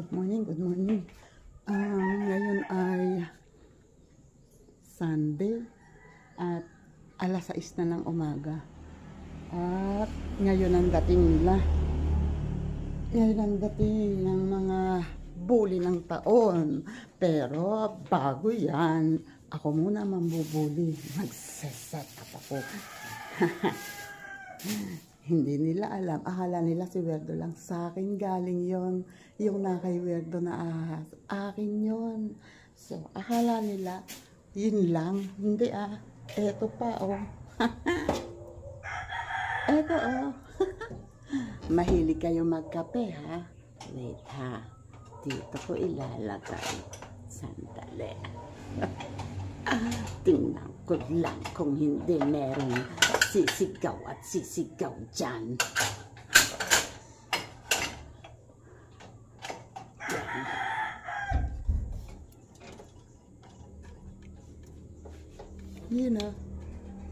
Good morning, good morning. Ngayon ay Sunday at alas 6 na ng umaga. At ngayon ang dating nila. Ngayon ang dating ng mga bully ng taon. Pero bago yan, ako muna mambubuli. Magseset up ako. Hindi nila alam. Akala nila si Werdo lang. Sa akin galing yon. Yung na kay Werdo na ahas. Akin yon. So, akala nila, yun lang. Hindi Eto pa, oh. Eto, oh. Mahilig kayo magkape, ha? Wait, ha? Dito ko ilalagay. Sandali. Tingnan ko lang kung hindi merong sisigaw at sisigaw dyan. Yun na.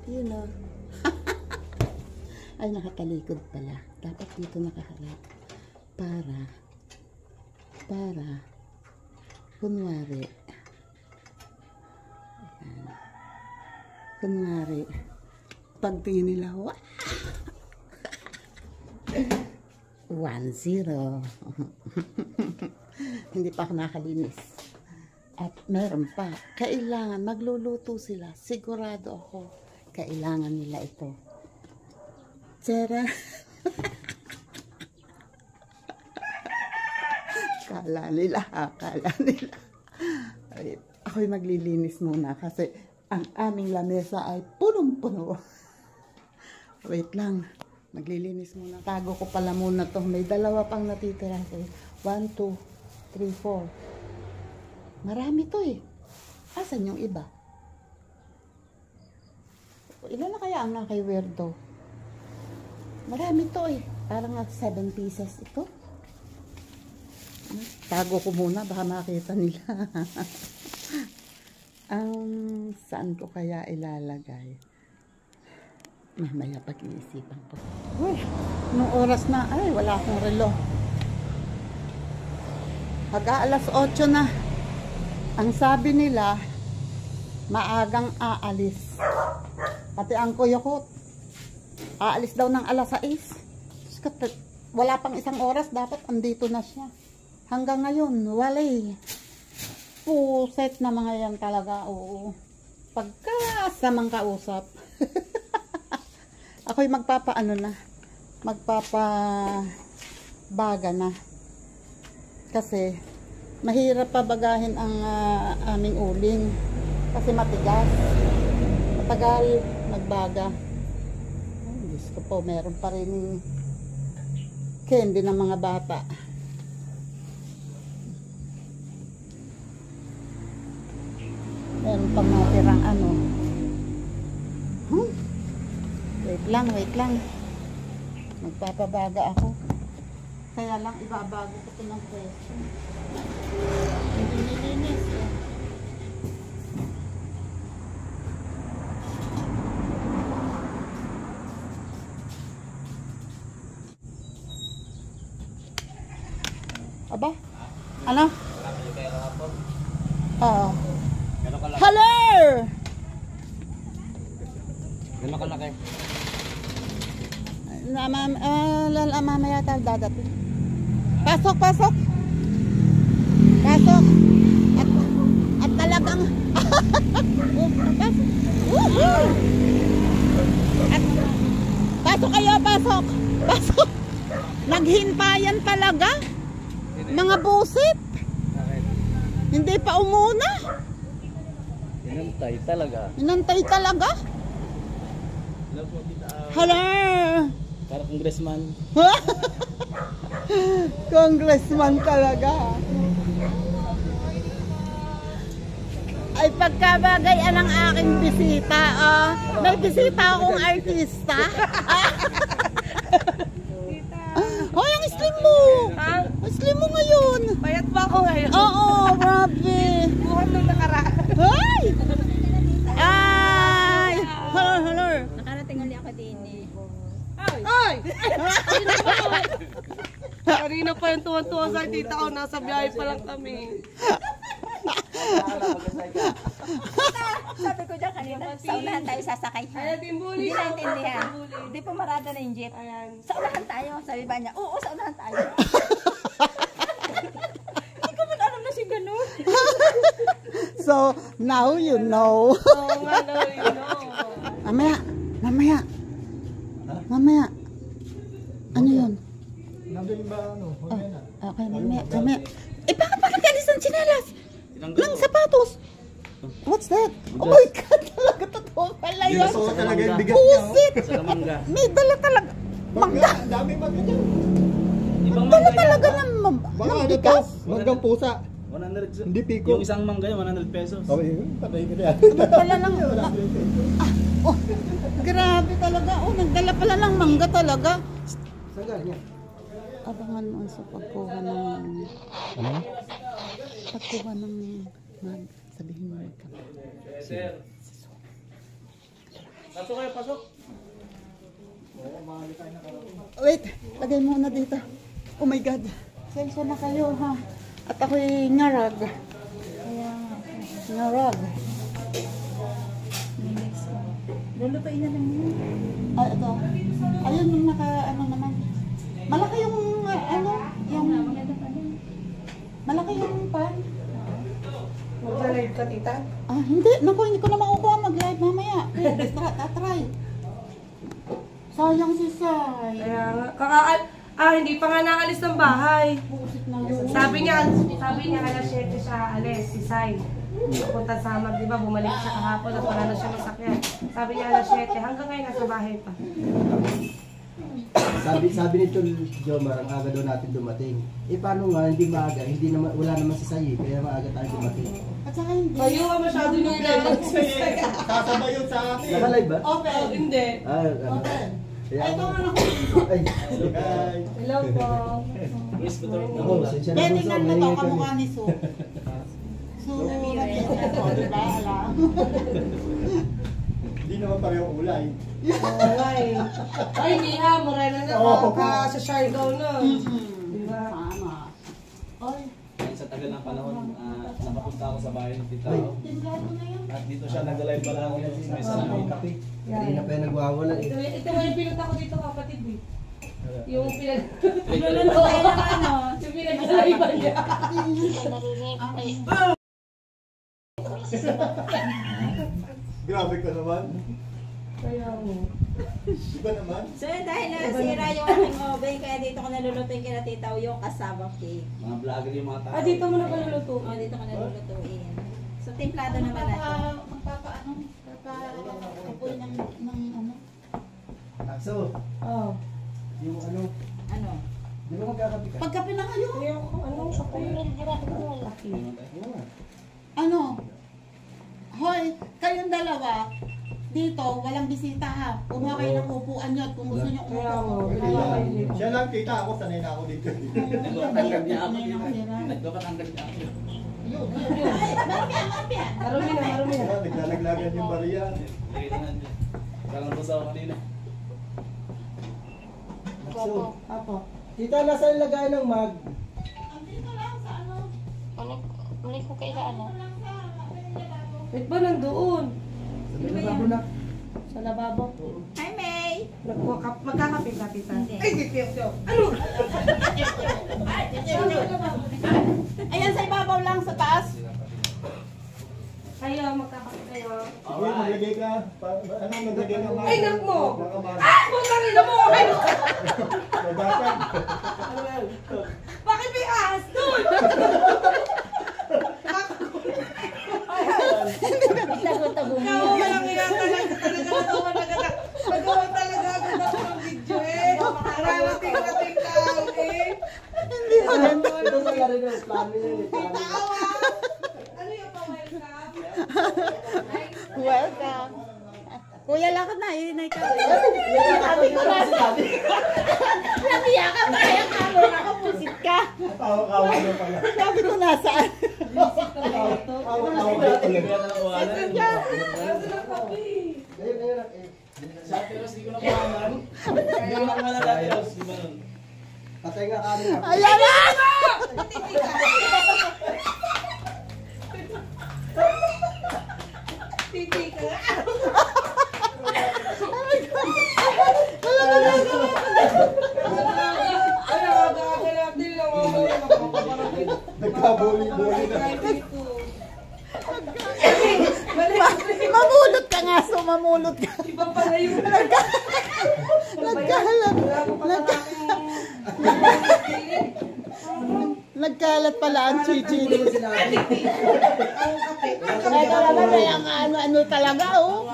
Yun na. Ay, nakatalikod pala. Dapat dito nakaharap. Para kunwari pagtingin nila 1-0. Hindi pa ako nakalinis. At meron pa, kailangan magluluto sila. Sigurado ako kailangan nila ito. Tara. Kala nila. Ay, ako'y maglilinis muna kasi ang aming lamesa ay punong-puno. Wait lang. Maglilinis muna. Tago ko pala muna to. May dalawa pang natitira. 1, 2, 3, 4. Marami to eh. Asan yung iba? Ilan na kaya ang kay Werdo? Marami to eh. Parang 7 pieces ito. Tago ko muna. Baka makita nila. Saan ko kaya ilalagay? Mamaya pag-iisipan ko. Uy, nung oras na, ay wala akong relo. Pag-aalas 8 na. Ang sabi nila, maagang aalis. Pati ang kuya ko, aalis daw ng alas 6. Wala pang isang oras, dapat andito na siya. Hanggang ngayon, wala eh. Puset na mga yan talaga, oo. Pagkasamang kausap. Ako'y magpapaano na. Magpapabaga na. Kasi, mahirap pabagahin ang aming uling. Kasi matigas. Matagal magbaga. Ay, Diyos ko po, meron pa rin candy ng mga bata. Meron pang natirang ano. Wait lang. Magpapabaga ako. Kaya lang ibabago ko ito ng pwesto. Hindi nilinis eh. Aba? Ano? Oo. Hello! Gano'n kalaki? Mamaya tayo dadating. Pasok! At talagang pasok kayo, pasok! Naghintayan talaga mga busit. Hindi pa umuna. Inantay talaga. Hello. Para congressman. Congressman talaga. Ay pagkabagayan ng aking bisita. May bisita akong artista. Hoy, ang slim mo. Ang slim mo ngayon. Payat ba ako ngayon? Oo, grabe. Buhat nung nakaraan. Hoy! Ay! Hello. Nakarating ulit ako din eh. Ay! Kanina pa yung tuwan-tuwa sa tita ko, nasa biyahe pa lang kami. Sabi ko dyan kanina, sa unahan tayo sasakay. Ayan, timbuli Hindi siya. naintindihan. Hindi pumarada na yung jeep. Ayan. Sa unahan tayo. Sabi ba niya, oo, sa unahan tayo. Hindi ko man alam na si ganun. So, now you know. Oo nga, no, you know. Mamaya. Ano yun? Nandun ba ano? Mamaya na. Okay, mamaya. Eh, bakit alis ng tsinelas? Tinanggal Ng mo. sapatos? What's that? Oh my God, talaga totoo pala yun. Ginasuot talaga yung bigat niya. oh. Pusit! Sa Lamanga. May dala talaga. Mangga! Ang dami mangga dyan. Ibang Dala mangga talaga yan. ng Baka ano to? bigas. Manggang pusa. 100. Hindi piko. Yung isang mangga yan, 100 pesos. Okay, patay ko na yan. Nagdala lang. Oh, grabe talaga. Oh, nagdala pala lang mangga talaga. Saan galing yan? Abangan mo sa pagkuha ng... Ano? Pagkuha ng... Sabihin mo ka. Sir. Pasok kayo, pasok. Wait, lagay muna dito. Oh my God. Sensya na kayo ha. At ako'y ngarag. Ngarag. Lulutuin na lang yun. Ay, ito. Ayun yung ano naman. Malaki yung, yung... Malaki yung pan. Mag-live ka, tita? Hindi. Naku, hindi ko na makukuha mag-live mamaya. Try. Sayang si Sai. Kaya nga, hindi pa nga naalis ng bahay. Sabi niya alas 7 siya alis, si Sai. Pupunta sa Mag, di ba? Bumalik siya kahapon at wala na siya masakyan. Sabi niya alas 7, hanggang ngayon nasa bahay pa. Sabi ni Chol Jomar, ang aga daw natin dumating. Eh paano nga, hindi maaga, hindi naman, wala naman si Sayi, kaya maaga tayo dumating. At saka hindi. Kayo nga masyado yung Sasabay yun sa akin. Naka-live ba? Open. Hindi. Open. Kaya Ito ako, nga na. ay, Guys. Hello po. Miss ko to. ako, sensya na Pwede po sa nga mo to, maingay kami. kamukha ni Su. Su, diba? Alam. Hindi naman parehong ulay. Oo nga eh. Ay, hindi ha. Morena na ka sa Siargao na. Diba? Tama. Oy, Ay, sa tagal ng panahon, nakapunta ako sa bahay ng tita ko. tingnan mo na yan. At dito siya nag-live pa lang yun. May salamin. Kanina pa yung nagwawala eh. Ito nga yung pinunta ko dito kapatid eh. Yung pinag... Yung pinag-live niya. Grabe ka naman. Kaya mo. Iba naman. So yun, dahil nasira yung aking oven, kaya dito ko nalulutuin kina Tita yung cassava cake. Mga vlogger yung mga tao. Dito mo na paluluto. O, dito ko nalulutuin. So, templado naman natin. Magpapaapoy ng ano. Akso, Oo. yung ano, Ano? di ba magkakapi ka? Pagkape na kayo. Anong kape? Ano? Hoy, kayong dalawa, dito, walang bisita ha. Kumuha kayo ng upuan nyo at kung gusto nyo Kaya mo. umupo. Siya lang kita ako, sanay na ako dito. Nagpapatanggal niya ako. Nagpapatanggal niya ako. Marumi na, marumi na. Naglalaglagan yung bariya. Kailangan niya. Parang basa ako kanina. Akso, Apo. tita, nasa lagay ng mag? Ulit ko kailan ano? Wait ba nandoon? Sabi na ba na? Sa lababo. Hi, May! Magkakape ka, tita. Hindi. Ay, tito. Ano? Ayan sa ibabaw lang sa taas. Kayo, magkakape kayo. Sige, maglagay ka. Ano maglagay ka? Ay, nak mo! Nakaman. Putang ina mo! Ay, Nabasag. bakit may ahas doon? Tago-tago mo. Ikaw, walang ina talaga natawa na ganda. Nagawa talaga ako ng video eh. Nakarating ka eh. Ito sa lari ng plano yun eh. plano. Tawa! Ano yung pa-welcome? Welcome. Kuya, lakad na. Iinay ka. Sabi ko na sinabi. Namiya ka ba? Kaya camera ka, pusit ka. Tawa-kawa na pala. Sabi ko nasaan. Tawa-kawa na pala. Kaya nalakuhanan. Ano na kape? Ayun, ayun, ayun. Sa Ate Ros, di ko nakuhanan. Hindi ko nakuhanan Ate Ros. Di ba nun? Patay nga kami nga. Ayan na! Titi ka. Ay, nakagagalap din lang ako. Nagkabuli-buli na. Mamulot ka nga, so mamulot ka. Iba pala yung Nagkalat pala ang chichi. Hindi mo sinabi. Ay, talaga na yung ano talaga, oh.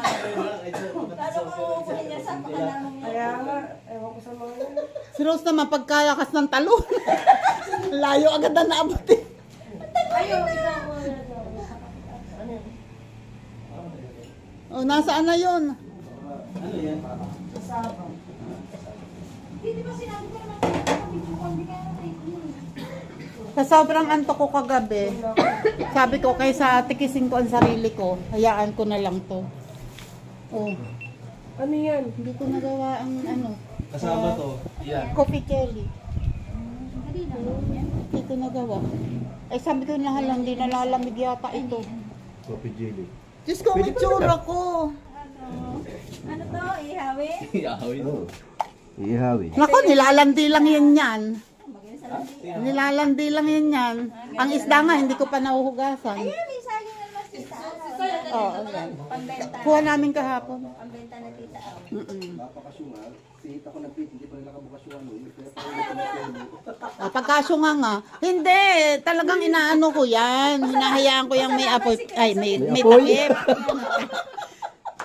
Lalo kung huli niya sa pakalamang niya. Kaya nga, ewan ko sa mga Si Rose naman, pagkalakas ng talon. Layo agad na naabutin. ayaw, Oh, nasaan na yun? Ano yan? Hindi ba sinabi ko naman hindi kaya Sa sobrang antok ko kagabi, sabi ko kaysa tikisin ko ang sarili ko, hayaan ko na lang to. Oh, ano yan? hindi ko nagawa ang ano. Kasama to. Yan. Coffee jelly. Hindi ko nagawa. Ay sabi ko na halang, hindi nalalamig yata ito. Coffee jelly. Diyos ko, may tsura ko. Ano to? Ihawi? Yahawin. Ihawi. Naku, nilalandi lang yan. Nilalandi lang yan. Ang isda nga, hindi ko pa nahuhugasan. Ayan, may saging na mas tita. Oo, ayan. Pambenta. Kuha namin kahapon. Pambenta na tita. Napakasyungal. Sihita ko ng pit, hindi pa nila kabukas yung ano. Kaya parang Pagkasunga nga. Hindi, talagang inaano ko yan. Hinahayaan ko yung may apoy. Ay, may takip.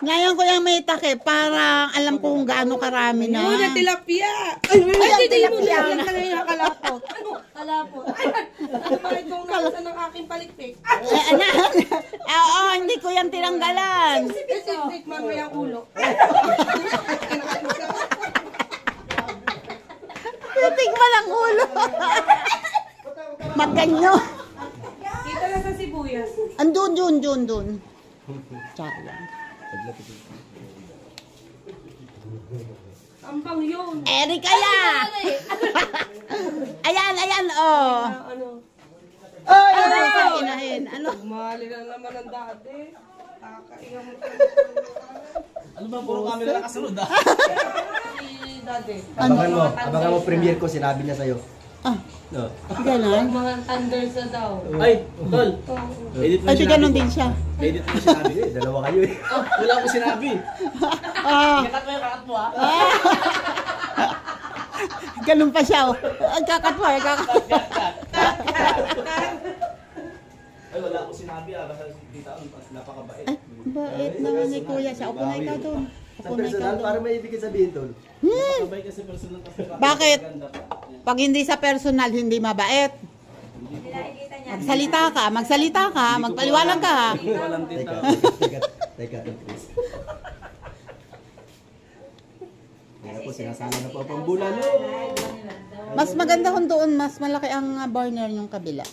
Ngayon ko yung may takip para alam ko kung gaano karami na. Una, tilapia! Ay, Hindi mo tilapia lang na. na yung kalapot. Ano? Kalapot. Ano ba itong nasa ng aking palikpik? Oo, hindi ko yan tinanggalan. Tikman mo yung ulo. Titigman ang ulo. Maganyo. Kita na sa sibuyas. Andun. Sayang. Ambang yun. Erika ya! Ayan, oh. Ano? Ay, ano sa inahin? Ano? Umali na naman ang dati. Kakaiya mo Ano ba? Puro camera nakasunod ah. si dati. Abangan mo premiere ko, sinabi niya sa'yo. Ah, No. gano'n? Mga thunders na daw. Ay, tol. Edit mo Ay, di yung gano'n sinabi din ko. siya. Edit mo yung sinabi. Dalawa kayo eh. Wala akong sinabi. Ah, Kakat mo yung kakat mo ah. ganun pa siya, oh. Ay, kakatwa. Ay, wala akong sinabi ah. Basta kita ko, napakabait. Ay, bait naman ni Kuya siya. Upo na ikaw doon. Sa Upo na ikaw personal, doon. para may ibig sabihin tol. Napakabait kasi personal kasi. Bakit? Maganda pa. Pag hindi sa personal, hindi mabait. Hindi nakikita niya. Magsalita ka, magpaliwanag ka, ha? Hindi ko alam din Teka, tao. teka, Chris. Kaya po, sinasama na po ang pambulalo. Mas maganda kung doon, mas malaki ang burner yung kabila.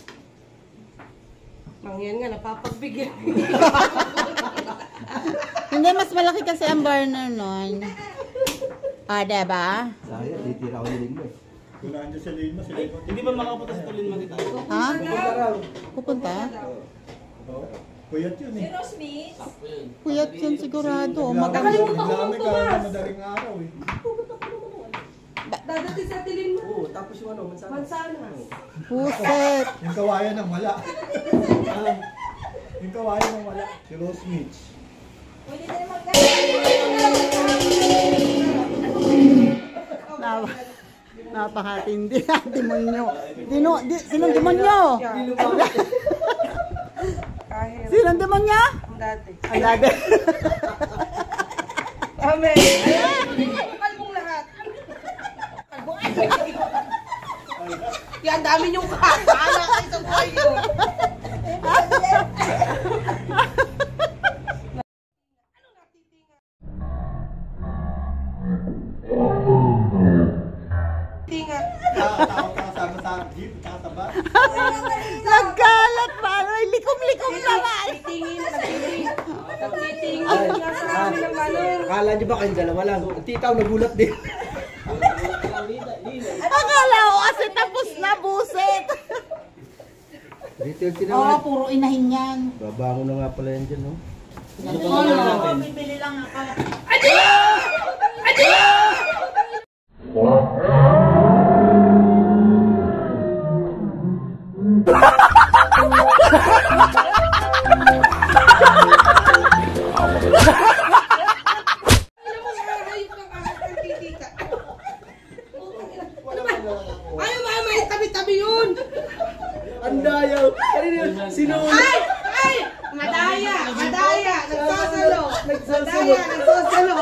Mangyan nga, napapagbigyan. Hindi, mas malaki kasi ang burner nun. Ah, diba? Sayang, titira ko niling mo eh. Kung nandiyan sa lane mo, sila yung Hindi ba makapunta sa tulin magita? Ha? Pupunta raw. Pupunta? Puyat yun Si eh. Rosmith. Puyat yun sigurado. Nagdami ka na madaling araw eh. Dadating sa tilin mo. Oo, tapos yung ano, mansana. Mansana. Puset. Yung kawayan ng wala. Yung kawayan ng wala. Si Rose Mitch. Pwede na naman Napakatindi. Demonyo. Sinong demonyo? Kahit. Sinong demonyo? Ang dati. Ang dati. Amen. Kalbong lahat. Kalbong. Yan, dami niyong kakala kayo sa buhay niyo. Tinga. Takot ka kasama sa jeep, kakataba. Nagkalat pa. Ay, likom-likom naman. Titingin, nagtitingin. Nagtitingin. Nasa namin ng manong. Akala niyo ba kayong dalawa lang? Ang titaw nagulat din. Akala ko, tapos na, buset. Retail Oo, tinaman. puro inahin yan. Babango na nga pala yan dyan, no? Bibili lang ako. Ayaw ba may tabi-tabi yun? Ang dayaw! Sino? Ay! Madaya! Nagsasalo! Nagsasalo!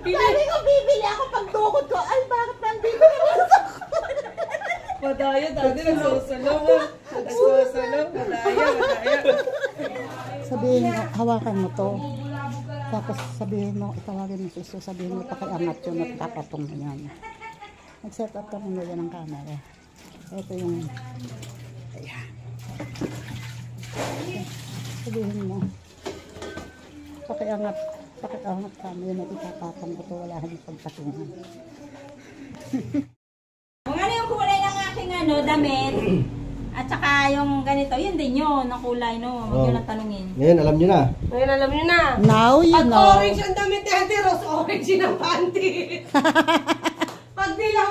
Sabi ko, bibili ako pag tukod ko. Ay, bakit nandito naman ako? Madaya, dati nagsasalo. Madaya. Sabihin mo, hawakan mo to. Tapos sabihin mo, itawagin mo suso, sabihin mo, pakiangat yun at kapatong mo yan. Nag-set up ka muna yan ng camera. Ito yung, ayan. Sabihin mo, pakiangat ka mo yun at itapatong ko to, wala kang pagpatungan. Kung ano yung kulay ng aking damit, at saka yung ganito, yun din yun, ang kulay, no? Huwag yun ang tanungin. Ngayon, alam nyo na. Ngayon alam niyo na. Now you Pag know. orange ang damit ni Ate Rose, orange yun ang panty. Pag dilaw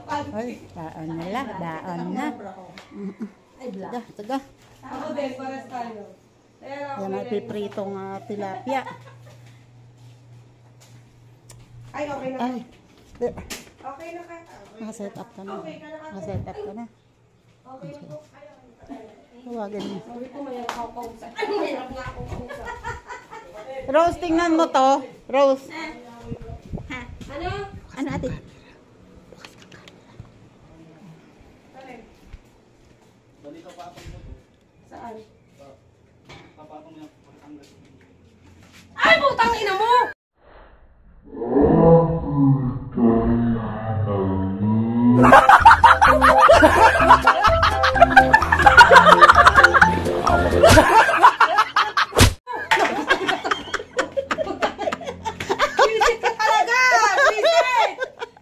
panty. Ay, daan na lang, daan na. Taga. Ako din, pares tayo. Ayan ako. Yan ay pipritong tilapia. Ay, okay na. Ay, Okay na ka. nakaset up ka na. Nakaset up ka na. Okay na po. Tawagin mo. Sabi ko may ako pausa. Ay, mayroon na ako pausa. Rose, tingnan mo to. Rose. Ano? Ano ate? Bali ka patong mo. Saan? Kapatong niya. Pagtanggal. Ay, putang ina mo! Visit ka talaga! Visit!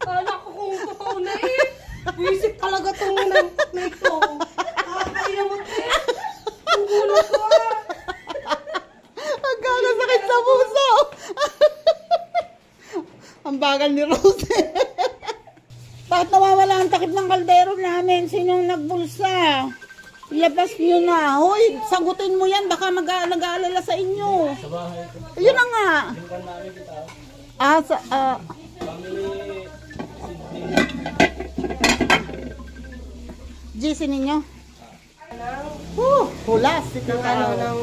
Kala ko kung totoo na eh. Visit talaga tong nantok na ito. Kakaya mo te. Ang gulo ko ah. Ang kakasakit sa puso. Ang bagal ni Rose. Bakit nawawala ang takip ng kaldero namin? Sinong nagbulsa? Ilabas nyo na. Hoy, sagutin mo yan. Baka nag-aalala sa inyo. Sa bahay. Yun na nga. Yung kan namin kita. Family. GC ninyo? Hulas. Ano ng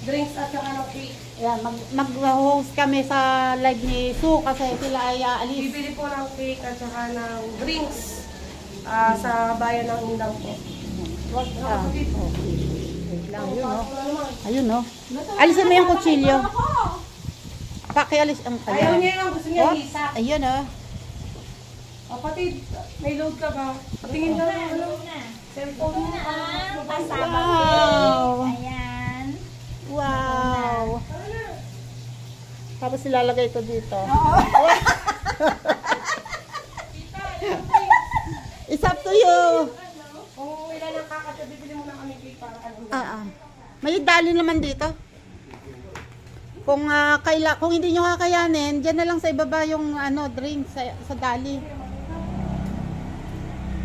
drinks at saka ng cake. Yan, mag-host kami sa live ni Sue kasi sila ay aalis. Bibili po ng cake at saka ng drinks sa bayan ng Indang po. Okay. Wait lang, yun o. Ayun o. Alisin mo yung kutsilyo. Pakialis ang Ayaw niya yung gusto niya Oh, isa. ayun o. Kapatid, may load ka ba? Patingin ka lang. Cellphone mo. Wow! Ayan. Wow! Tapos ilalagay ito dito. It's up to you. Kung ilan ang kakasya, bibili mo na kami cake para ano. May dali naman dito. Kung kung hindi nyo kakayanin, diyan na lang sa ibaba yung drink sa dali.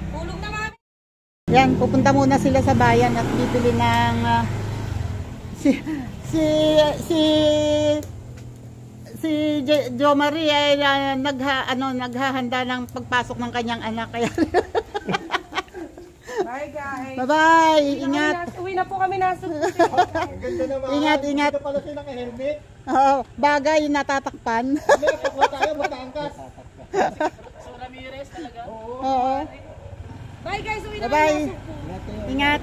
Tulog na mami! Yan, pupunta muna sila sa bayan at bibili ng si Jo Marie ay naghahanda ng pagpasok ng kanyang anak kaya Bye guys! bye-bye, ingat. Uwi na po kami nasa. Ang ganda naman. Ingat, ingat. Dito pala siya naka-helmet. Oo, bagay natatakpan. Hindi, pakwa tayo, matangkas. So Ramirez talaga. Oo. Bye guys! Uwi na kami Bye-bye. nasa. Ingat.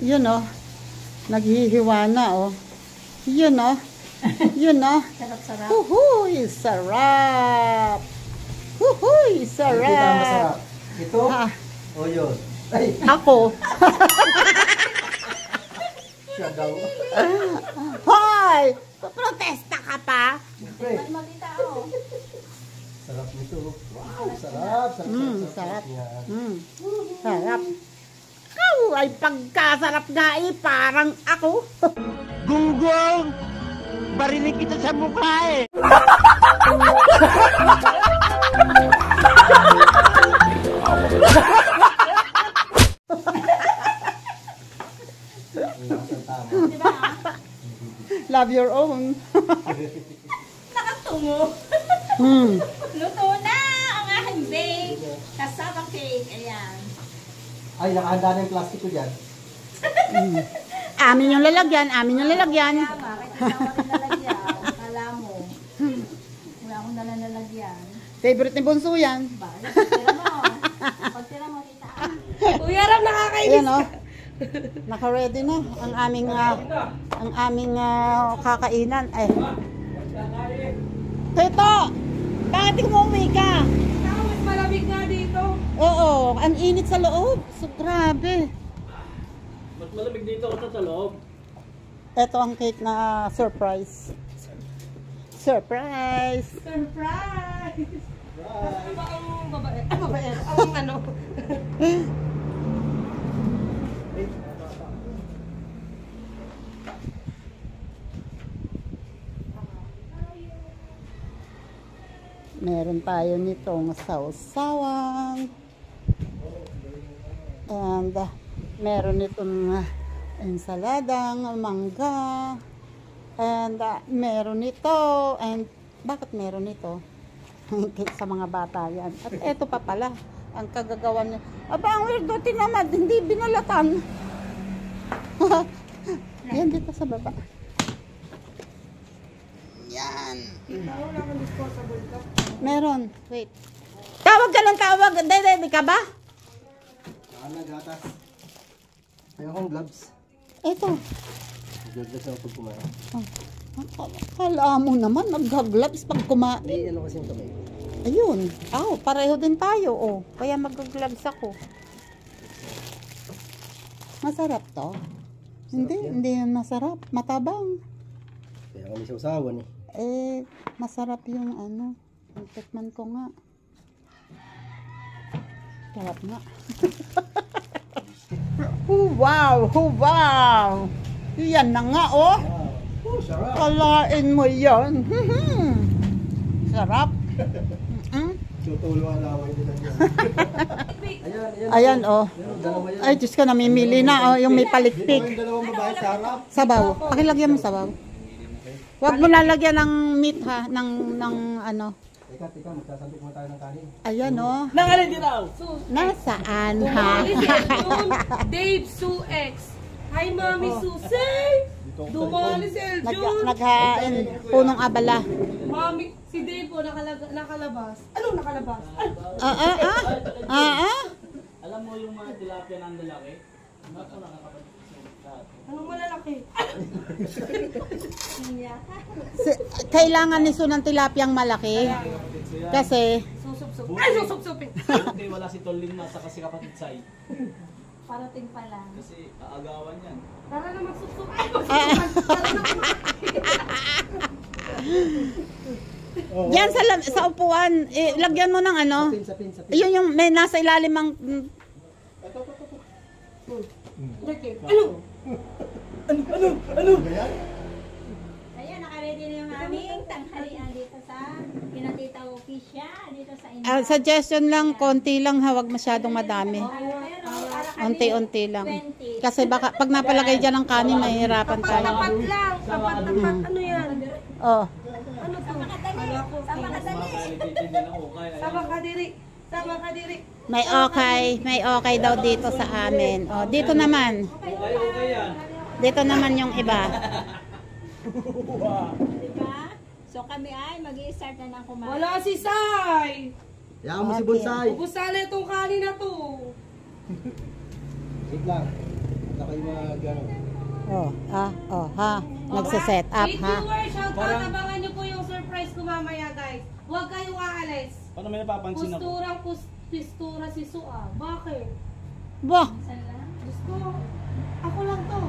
Yun oh. Naghihiwa na oh. Yun oh. Yun oh. Sarap-sarap. Huhuy, sarap. Huhuy, Ito ang masarap. sarap. Ito? Ah, O yun. Ay, ako. siya daw. Hoy! Protesta ka pa? Siyempre. Magita oh. Sarap nito. Wow, sarap. Sarap. Yan. Sarap. Ikaw ay pagkasarap nga eh, parang ako. Gunggong! Barinig kita sa mukha eh! Diba? Love your own. Nakatungo. Hmm. Luto na ang aking bake. Kasama cake. Ayan. Ay, nakahanda na yung plastic ko dyan. Amin yung lalagyan, amin yung lalagyan. Tama, kahit hindi ako rin nalagyan. Kala mo. Wala akong nalalagyan. Favorite ni Bunso yan. Ba, pagtira mo. Pagtira mo, tita. Uy, Aram, nakakainis. Ayan o. Naka-ready na ang aming kakainan. Eh. Tito! Bakit umuwi ka? Ikaw, mas malamig nga dito. Oo, ang init sa loob. So, grabe. Mas malamig dito ako sa loob. Ito ang cake na surprise. Surprise! Surprise! Ano ba ang babae? Ang babae? Ang ano? Meron tayo nitong sausawan. And meron itong ensaladang mangga. And meron ito. And bakit meron ito? Sa mga bata yan. At eto pa pala ang kagagawa niya. Aba, ang weirdo, tinamad. Hindi binalatan. Yan dito sa baba. Yan. Meron. Wait. Tawag ka ng tawag. Ready ka ba? Gatas. May akong gloves. Ito. Gloves ako pag kumain. Kala mo naman, mag-gloves pag kumain. Hindi, ano kasi yung kamay. Ayun. Pareho din tayo. Oh. Kaya mag-gloves ako. Masarap to? Hindi yan masarap. Matabang. Kaya kami sa usawan eh. Masarap yung ano. Tikman ko nga. Sarap nga. Wow! Wow! Yan na nga, oh! Sarap! Kalain mo yan. Sarap. Tutulong ang laway nila dyan. Ayan, oh. Dalawa yan. Ay, Diyos ko, namimili na, oh. Yung may palikpik. Yung dalawang babae sa harap. Sabaw. Pakilagyan mo sabaw. Huwag mo lalagyan ng meat, ha? Ng ano. Teka, magsasabik mo tayo ng kanin. Ayan, oh. Nangalin din ako! Nasaan, ha? Dumali si Eljun, Dave Sue X. Hi, Mami Susie! Dumali si Eljun. Naghain. Punong abala. Mami, si Dave po nakalabas. Ano nakalabas? Alam mo yung mga tilapia ng lalaki? Ako nakakapag... Anong malalaki? Kailangan ni Su ng tilapiyang malaki. Kasi, Susup-sup. Ay, susup-supin. Buti wala si Tolin na sa kasi kapatid Sai. Parating pa lang. Kasi aagawan yan. Tara na magsusup. Ay, magsusupan. Tara na yan sa upuan, lagyan mo ng ano. Sapin. Yun yung may nasa ilalim ang... Ano? Ayan, nakaredy na yung aming tanghalian dito sa Pinatita Ofisya, dito sa inyo. Suggestion lang, konti lang, huwag masyadong madami. Unti-unti lang. 20. Kasi baka pag napalagay dyan ang kanin, mahihirapan tayo. Tapat lang. Tapat. Ano yan? Oh. Ano to? Makadali. Sama kadali. Sama ka diri. Sama ka diri. May okay daw dito sa amin. Oh, dito naman. Okay yan. Dito naman yung iba. Diba? So kami ay mag-i-start na ng kumain. Wala si Sai. Yaman mo si Bonsai. Ubus na itong kanin na to. Wait lang. Wala kayo mga gano'n. Ha. Nagse-set up, ha. Viewers, shout out. Abangan nyo po yung surprise ko mamaya, guys. Huwag kayong aalis. Paano may napapansin ako? Pistura si Sua. Bakit? Bah, Diyos ko. Ako lang to.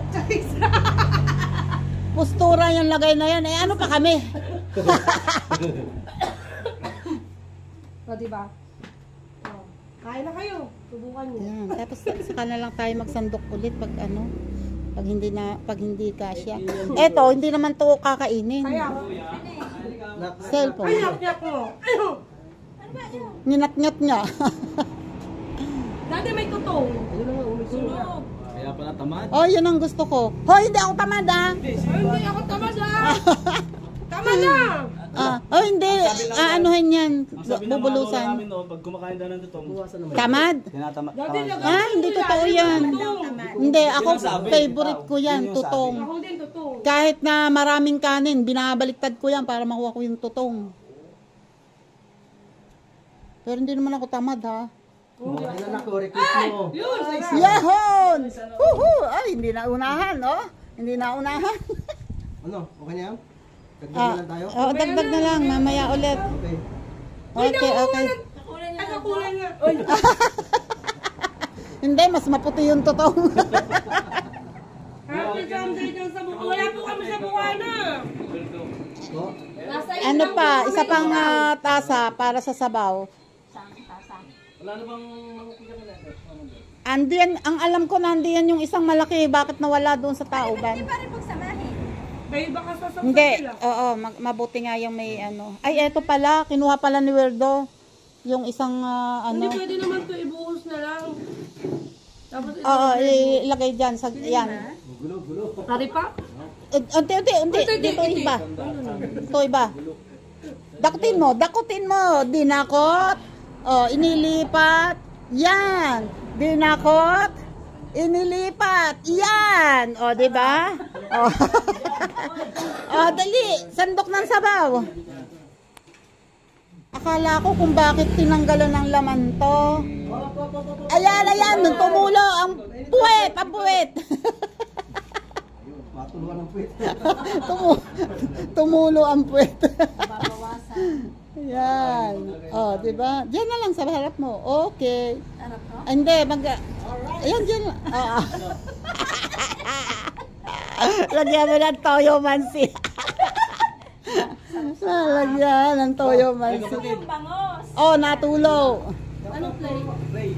postura yung lagay na yan. Ano pa kami? O, diba? O, kain na kayo. Subukan nyo. Yan. Tapos saka na lang tayo magsandok ulit pag ano. Pag hindi kasya. Eto, hindi naman to kakainin. Kaya ako. Cellphone. Ay, yak mo. Ninat-nyat niya. Dati may tutong. Sunog. Kaya pala tamad. Oh, yun ang gusto ko. Hoy, hindi ako tamad ah. Ay, hindi ako tamad ah. Tama na. Oh, hindi. Aanuhin yan. Ang sabi ng mga lola Bubulusan. namin noon, pag kumakain daw ng tutong, Tamad? tinatama. Dati Hindi totoo yan. Hindi, ako favorite ko yan, tutong. Ako din tutong. Kahit na maraming kanin, binabaliktad ko yan para makuha ko yung tutong. Pero hindi naman ako tamad ha. Ano na ko, request mo. Yahon! Woohoo! Ay, hindi na unahan, oh. Hindi na unahan. Ano, okay na yan? Dagdag na lang tayo? Oh, dagdag na lang, mamaya ulit. Okay. Okay, okay. Ay, nakulay nga. Oy. Hindi, mas maputi yung tutong. Happy Sunday dyan sa buka. Wala po kami sa Bukana. Oh, Ano pa, isa pang tasa para sa sabaw. Wala na bang Andiyan, ang alam ko nandiyan yung isang malaki, bakit nawala doon sa tauban? Hindi pa rin pagsamahin. May baka sasaksak Hindi, sila. oo, mabuti nga yung may ano. Ay, eto pala, kinuha pala ni Werdo. Yung isang Hindi ano. pwede naman ito ibuhos na lang. Tapos ito. Oo, ilagay dyan. Yan. gulo. Tari pa? Unti. Dito iba. Ito iba. Dakutin mo. Dinakot. Oh, inilipat. Yan. Dinakot. Inilipat. Yan. O, di ba? Oh. Oh, dali. Sandok ng sabaw. Akala ko kung bakit tinanggalan ng laman to. Ayan. Nung tumulo ang puwet. Matuluan ng puwet. Tumulo ang puwet. Yan. Oh, di ba? Diyan na lang sa harap mo. Okay. Hindi, ayan, diyan. Lagyan mo ng toyo mansi. Lagyan ng toyo mansi. Yung bangos. Oh, natulo. Anong play?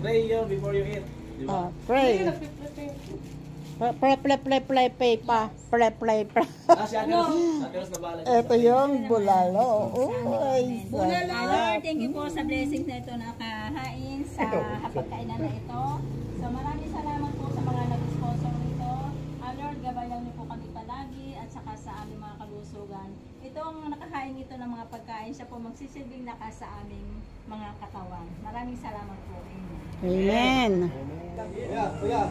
pray yun before you eat? Di ba? Pray. Play pa. Play. Si Ate Ros na bahala. Ito yung bulalo. Uy. Lord, thank you po sa blessings na ito na nakahain sa hapagkainan na ito. So maraming salamat po sa mga nag-sponsor nito. Lord, gabayan niyo po kami palagi at saka sa aming mga kalusugan. Itong nakahain ito ng mga pagkain, siya po magsisilbing lakas sa aming mga katawan. Maraming salamat po. Amen. Amen. Kuya.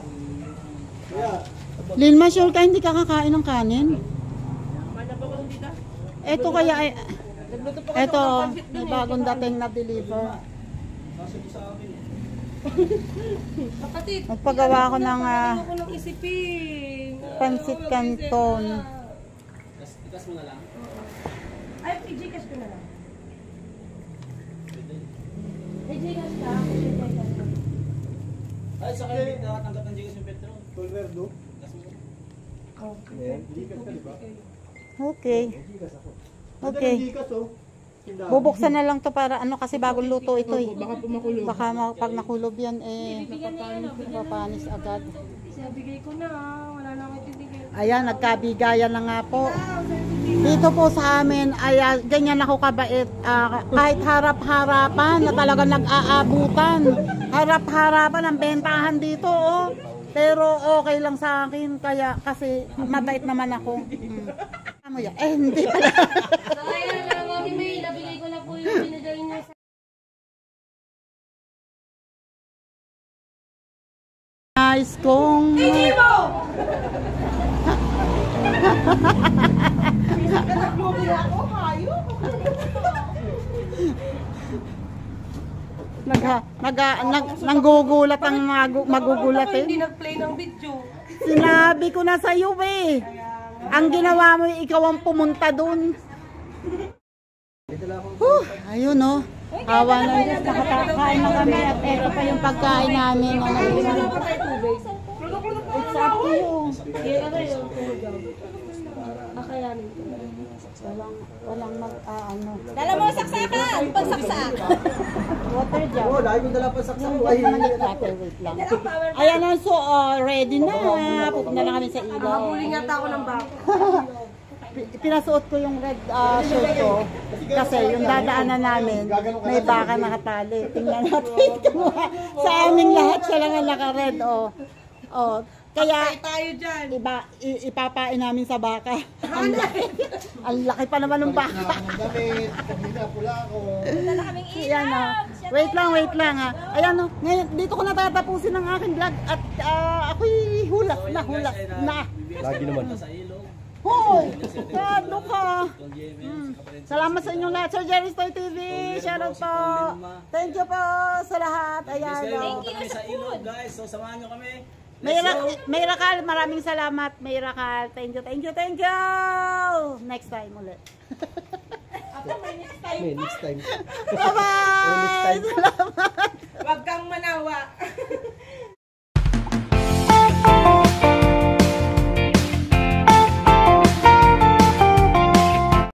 Lilma, sure ka hindi ka kakain ng kanin? Ito kaya ay... Ito, may bagong dating na deliver. Kapatid. Magpagawa ko ng Ako ng isipin. pansit canton. Itas mo na lang. Ay, i-Gcash ko na lang. I-Gcash ka. Ay, sa kayo, nakatanggap ng Gcash yung Petro. Tulverdo. Okay. Okay. Bubuksan na lang to para ano kasi bagong luto ito eh. Baka pag nakulob yan papanis agad. Sinabigay ko na. Wala na akong titigil. Ayan, nagkabigayan na nga po. Dito po sa amin, ay ganyan ako kabait. Kahit harap-harapan na talaga nag-aabutan. Harap-harapan ang bentahan dito, oh. Pero okay lang sa akin, kaya kasi mabait naman ako. Ano yan? Hindi pala. Kaya na lang, Ate May, nabigay ko na po yung binigay niya sa... Nice kong... Hindi mo! Nanggugulat ang magugulat eh. Hindi nag-play ng video. Sinabi ko na sa iyo eh. Ang ginawa mo, ikaw ang pumunta dun. Ayun oh. Hawa na yun. Nakakain na kami at eto pa yung pagkain namin. It's up to you. Akayanin ko. Walang mag-ano. Dala mo saksakan! pagsaksak. Water jam. Oo, lagi kong dala pa sa saksak. Ay, Wait lang. Ayan na, so ready na. Pupunta na kami sa ilaw. Nakabuling yata ako ng bako. Pinasuot ko yung red shirt ko kasi yung dadaanan namin may baka nakatali. Tingnan natin kung sa aming lahat siya lang ang naka-red. Oh. Kaya Tayo dyan. ipapain namin sa baka. Ang laki pa naman ng baka. damit, kanina pula ako. Wala na kaming Ayan ilaw. Wait lang ha. Ayan ngayon dito ko natatapusin ang aking vlog at ako'y hulak na. Lagi naman. Sa ilog. Hoy! Kado ka! Salamat sa inyong lahat. Sir Jerry's Toy TV, shoutout po. Thank you po sa lahat. Ayan. Thank you sa ilog, guys. So, samahan nyo kami. Mayrakal, maraming salamat. Mayrakal, thank you. Next time ulit. Next time. Bye-bye! Salamat! Huwag kang manawa.